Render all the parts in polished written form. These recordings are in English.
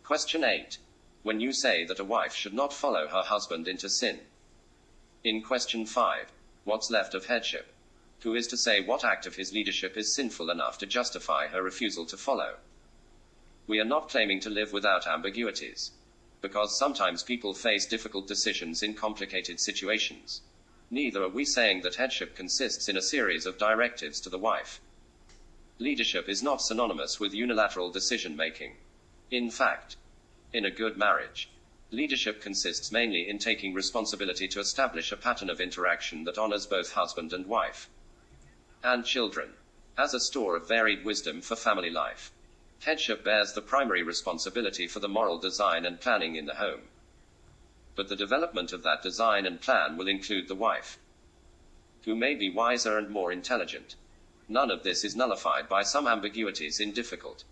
Question 8. When you say that a wife should not follow her husband into sin. In question 5. What's left of headship? Who is to say what act of his leadership is sinful enough to justify her refusal to follow? We are not claiming to live without ambiguities, because sometimes people face difficult decisions in complicated situations. Neither are we saying that headship consists in a series of directives to the wife. Leadership is not synonymous with unilateral decision-making. In fact, in a good marriage, leadership consists mainly in taking responsibility to establish a pattern of interaction that honors both husband and wife and children, as a store of varied wisdom for family life. Headship bears the primary responsibility for the moral design and planning in the home. But the development of that design and plan will include the wife, who may be wiser and more intelligent. None of this is nullified by some ambiguities in difficult,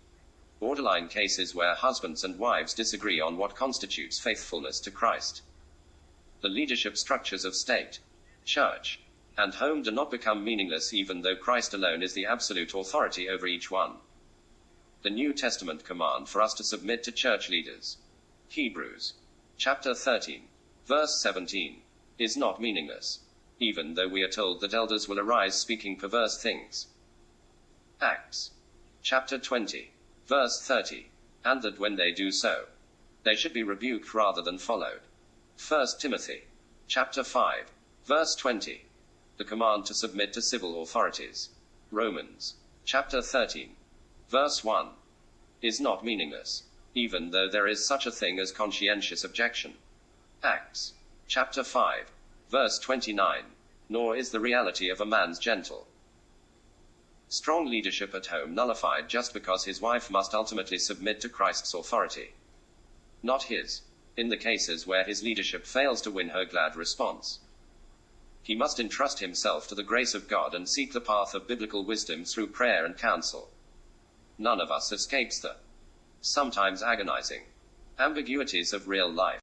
borderline cases where husbands and wives disagree on what constitutes faithfulness to Christ. The leadership structures of state, church, and home do not become meaningless even though Christ alone is the absolute authority over each one. The New Testament command for us to submit to church leaders, Hebrews chapter 13, verse 17, is not meaningless, even though we are told that elders will arise speaking perverse things. Acts chapter 20, verse 30, and that when they do so, they should be rebuked rather than followed. 1 Timothy chapter 5, verse 20, the command to submit to civil authorities, Romans chapter 13, verse 1, is not meaningless, even though there is such a thing as conscientious objection. Acts chapter 5, verse 29, nor is the reality of a man's gentle, strong leadership at home nullified just because his wife must ultimately submit to Christ's authority, not his, in the cases where his leadership fails to win her glad response. He must entrust himself to the grace of God and seek the path of biblical wisdom through prayer and counsel. None of us escapes the sometimes agonizing ambiguities of real life.